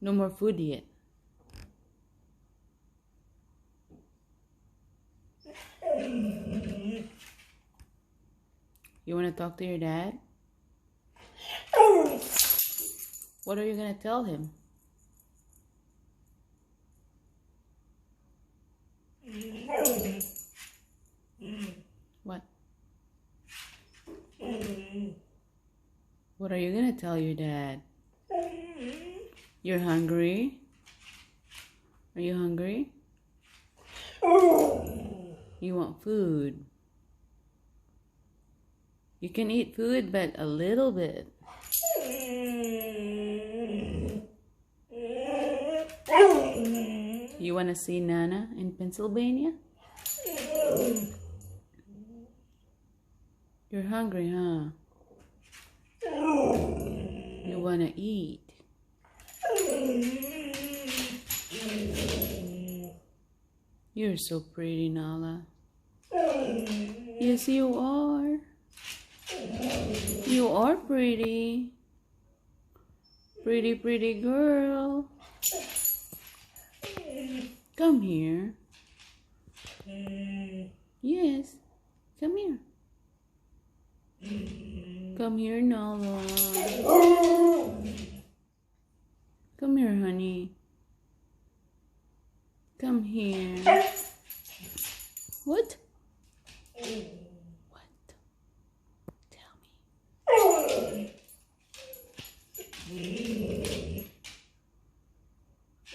No more food yet. You want to talk to your dad? What are you going to tell him? What? What are you going to tell your dad? You're hungry? Are you hungry? You want food. You can eat food, but a little bit. You want to see Nana in Pennsylvania? You're hungry, huh? You want to eat. You're so pretty, Nalah. Yes, you are. You are pretty. Pretty, pretty girl. Come here. Yes. Come here. Come here, Nalah. Come here, honey. Come here. What? What? Tell me.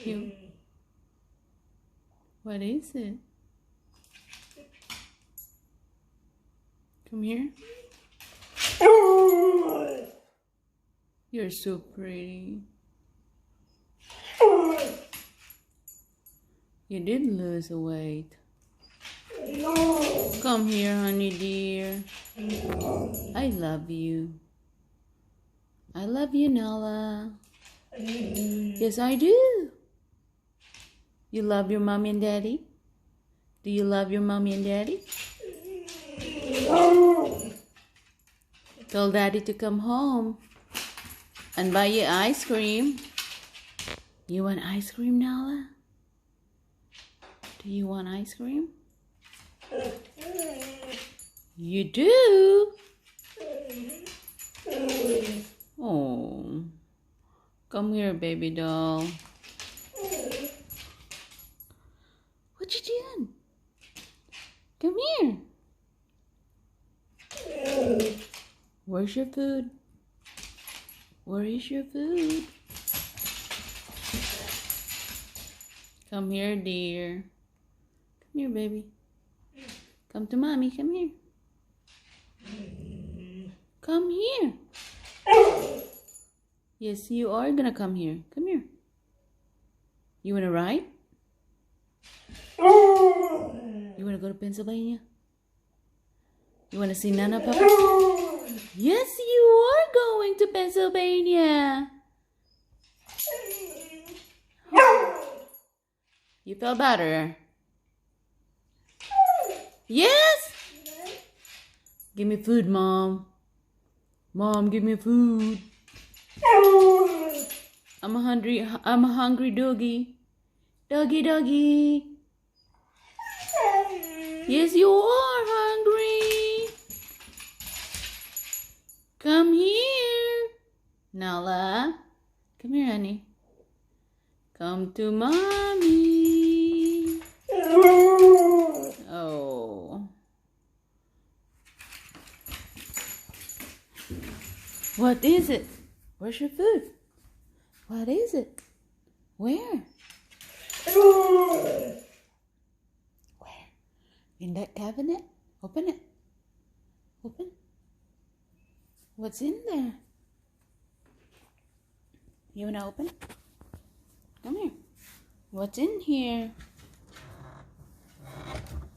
You. What is it? Come here. You're so pretty. You did lose a weight. Come here, honey dear. I love you. I love you, Nalah. Yes, I do. You love your mommy and daddy? Do you love your mommy and daddy? Tell daddy to come home and buy you ice cream. You want ice cream, Nalah? Do you want ice cream? You do? Oh, come here, baby doll. What you doing? Come here. Where's your food? Where is your food? Come here, dear. Come here, baby. Come to mommy. Come here. Come here. Yes, you are gonna come here. Come here. You wanna ride? You wanna go to Pennsylvania? You wanna see Nana, Papa? Yes, you are going to Pennsylvania. You feel better? Yes? Give me food, Mom. Mom, give me food. I'm a hungry doggy. Doggy, doggy. Yes, you are hungry. Come here. Nalah. Come here, honey. Come to mommy. Oh. What is it? Where's your food? What is it? Where? Where? In that cabinet? Open it. Open. What's in there? You wanna open it? Come here. What's in here?